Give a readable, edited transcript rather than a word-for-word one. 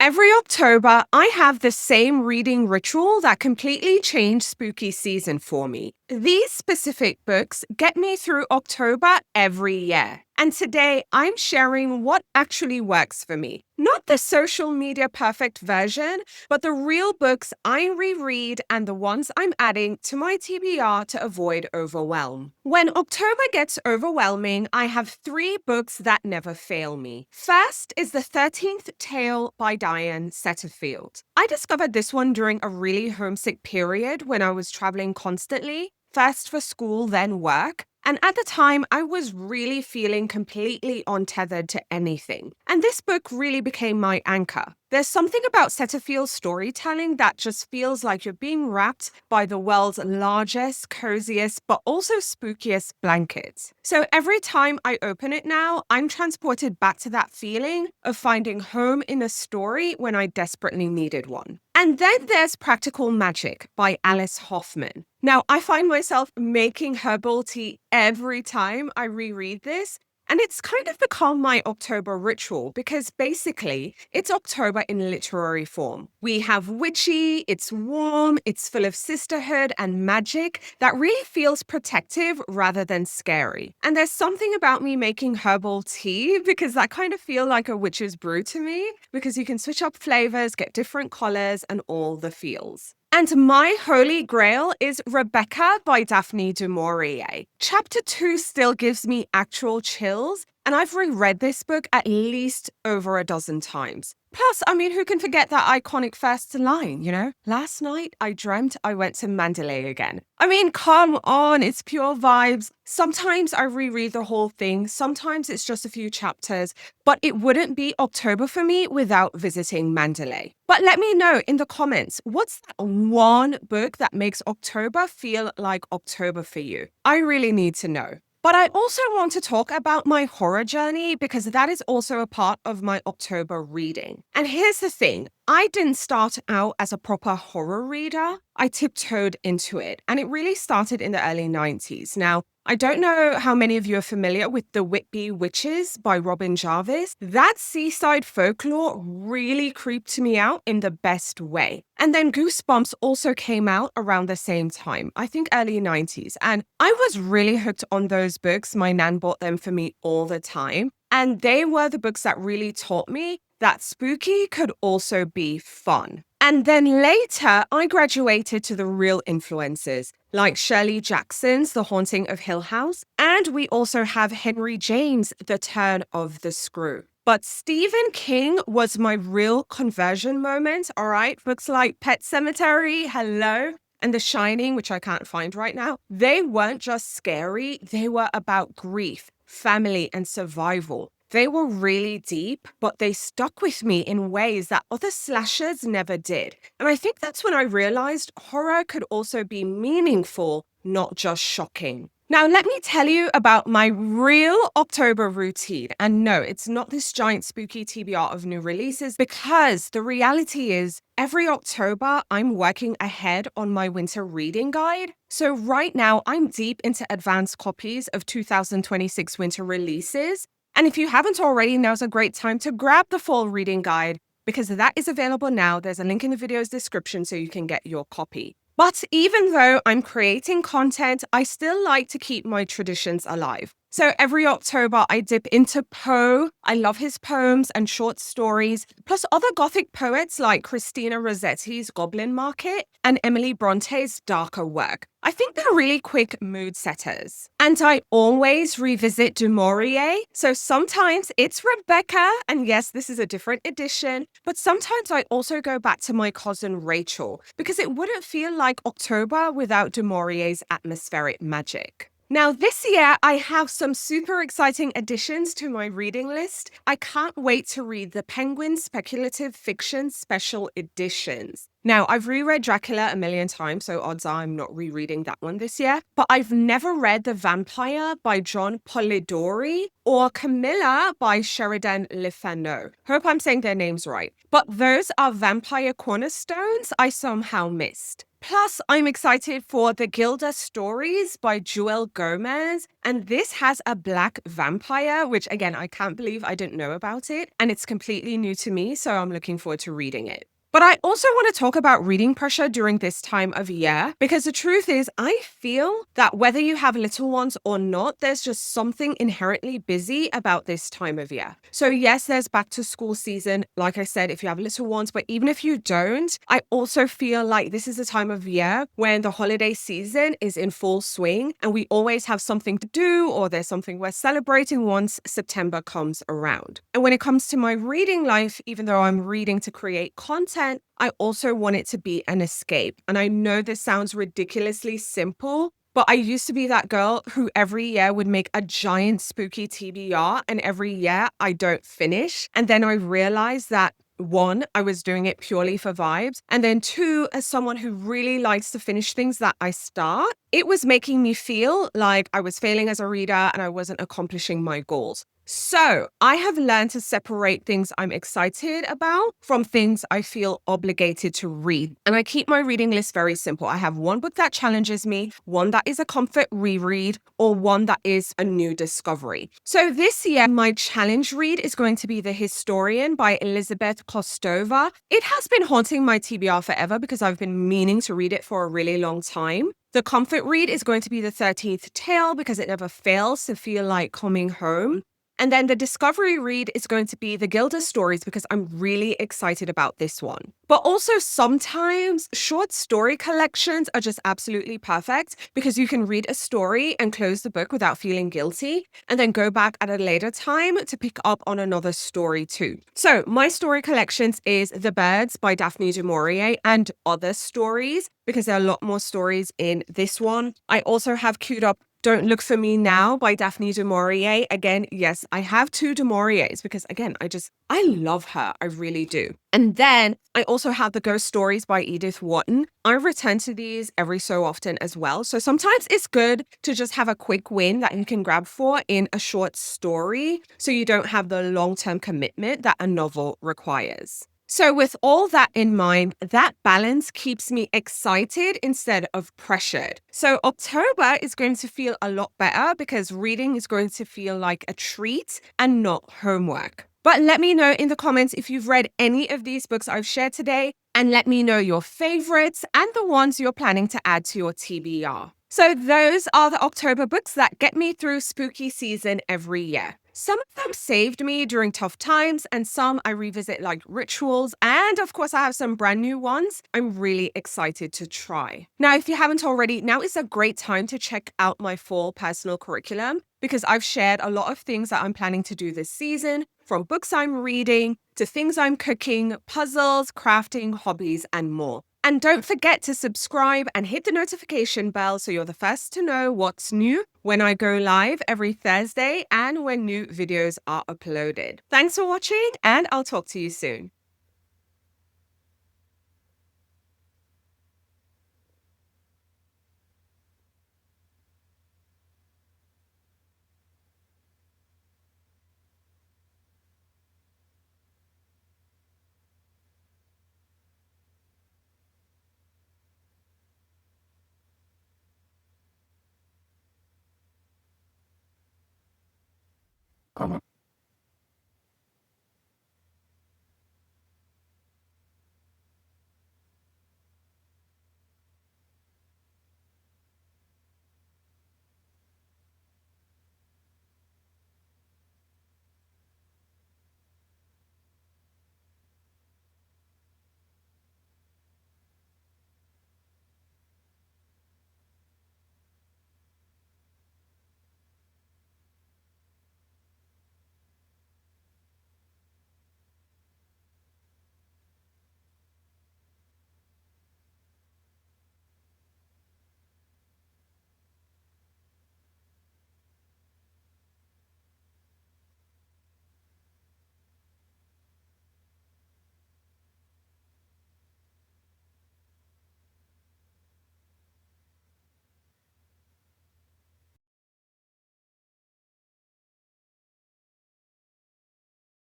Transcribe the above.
Every October, I have the same reading ritual that completely changed spooky season for me. These specific books get me through October every year. And today, I'm sharing what actually works for me. Not the social media perfect version, but the real books I reread and the ones I'm adding to my TBR to avoid overwhelm. When October gets overwhelming, I have three books that never fail me. First is The 13th Tale by Diane Setterfield. I discovered this one during a really homesick period when I was traveling constantly, first for school, then work. And at the time, I was really feeling completely untethered to anything. And this book really became my anchor. There's something about Setterfield's storytelling that just feels like you're being wrapped by the world's largest, coziest, but also spookiest blankets. So every time I open it now, I'm transported back to that feeling of finding home in a story when I desperately needed one. And then there's Practical Magic by Alice Hoffman. Now, I find myself making herbal tea every time I reread this. And it's kind of become my October ritual because basically it's October in literary form. We have witchy, it's warm, it's full of sisterhood and magic that really feels protective rather than scary. And there's something about me making herbal tea because that kind of feel like a witch's brew to me because you can switch up flavors, get different colors and all the feels. And my holy grail is Rebecca by Daphne du Maurier. Chapter 2 still gives me actual chills, and I've reread this book at least over a dozen times. Plus, who can forget that iconic first line, Last night, I dreamt I went to Mandalay again. Come on, it's pure vibes. Sometimes I reread the whole thing, sometimes it's just a few chapters, but it wouldn't be October for me without visiting Mandalay. But let me know in the comments, what's that one book that makes October feel like October for you? I really need to know. But I also want to talk about my horror journey because that is also a part of my October reading. And here's the thing, I didn't start out as a proper horror reader. I tiptoed into it, and it really started in the early 90s. Now, I don't know how many of you are familiar with The Whitby Witches by Robin Jarvis. That seaside folklore really creeped me out in the best way. And then Goosebumps also came out around the same time, I think early 90s. And I was really hooked on those books. My nan bought them for me all the time. And they were the books that really taught me that spooky could also be fun. And then later, I graduated to the real influences, like Shirley Jackson's The Haunting of Hill House, and we also have Henry James' The Turn of the Screw. But Stephen King was my real conversion moment, all right? Books like Pet Sematary, hello, and The Shining, which I can't find right now, they weren't just scary, they were about grief, family, and survival. They were really deep, but they stuck with me in ways that other slashers never did. And I think that's when I realized horror could also be meaningful, not just shocking. Now, let me tell you about my real October routine. And no, it's not this giant spooky TBR of new releases because the reality is every October, I'm working ahead on my winter reading guide. So right now, I'm deep into advanced copies of 2026 winter releases. And if you haven't already, now's a great time to grab the fall reading guide because that is available now. There's a link in the video's description so you can get your copy. But even though I'm creating content, I still like to keep my traditions alive. So every October, I dip into Poe. I love his poems and short stories, plus other Gothic poets like Christina Rossetti's Goblin Market and Emily Bronte's darker work. I think they're really quick mood setters. And I always revisit Du Maurier. So sometimes it's Rebecca, and yes, this is a different edition, but sometimes I also go back to my cousin Rachel because it wouldn't feel like October without Du Maurier's atmospheric magic. Now, this year, I have some super exciting additions to my reading list. I can't wait to read the Penguin Speculative Fiction Special Editions. Now, I've reread Dracula a million times, so odds are I'm not rereading that one this year. But I've never read The Vampire by John Polidori or Camilla by Sheridan Le Fanu. Hope I'm saying their names right. But those are vampire cornerstones I somehow missed. Plus, I'm excited for The Gilda Stories by Joel Gomez. And this has a black vampire, which again, I can't believe I didn't know about it. And it's completely new to me, so I'm looking forward to reading it. But I also want to talk about reading pressure during this time of year because the truth is, I feel that whether you have little ones or not, there's just something inherently busy about this time of year. So, yes, there's back to school season, like I said, if you have little ones, but even if you don't, I also feel like this is a time of year when the holiday season is in full swing and we always have something to do or there's something we're celebrating once September comes around. And when it comes to my reading life, even though I'm reading to create content, I also want it to be an escape. And I know this sounds ridiculously simple, but I used to be that girl who every year would make a giant spooky TBR, and every year I don't finish. And then I realized that one, I was doing it purely for vibes. And then two, as someone who really likes to finish things that I start, it was making me feel like I was failing as a reader and I wasn't accomplishing my goals. So I have learned to separate things I'm excited about from things I feel obligated to read. And I keep my reading list very simple. I have one book that challenges me, one that is a comfort reread, or one that is a new discovery. So this year, my challenge read is going to be The Historian by Elizabeth Kostova. It has been haunting my TBR forever because I've been meaning to read it for a really long time. The comfort read is going to be The 13th Tale because it never fails to feel like coming home. And then the discovery read is going to be The Gilda Stories because I'm really excited about this one. But also sometimes short story collections are just absolutely perfect because you can read a story and close the book without feeling guilty and then go back at a later time to pick up on another story too. So my story collections is The Birds by Daphne du Maurier and Other Stories because there are a lot more stories in this one. I also have queued up Don't Look for Me Now by Daphne du Maurier. Again, yes, I have two du Mauriers because again, I love her. I really do. And then I also have The Ghost Stories by Edith Wharton. I return to these every so often as well. So sometimes it's good to just have a quick win that you can grab for in a short story so you don't have the long-term commitment that a novel requires. So with all that in mind, that balance keeps me excited instead of pressured. So October is going to feel a lot better because reading is going to feel like a treat and not homework. But let me know in the comments if you've read any of these books I've shared today, and let me know your favorites and the ones you're planning to add to your TBR. So those are the October books that get me through spooky season every year. Some of them saved me during tough times, and some I revisit like rituals. And of course, I have some brand new ones I'm really excited to try. Now, if you haven't already, now is a great time to check out my fall personal curriculum because I've shared a lot of things that I'm planning to do this season, from books I'm reading to things I'm cooking, puzzles, crafting, hobbies, and more. And don't forget to subscribe and hit the notification bell so you're the first to know what's new when I go live every Thursday and when new videos are uploaded. Thanks for watching, and I'll talk to you soon.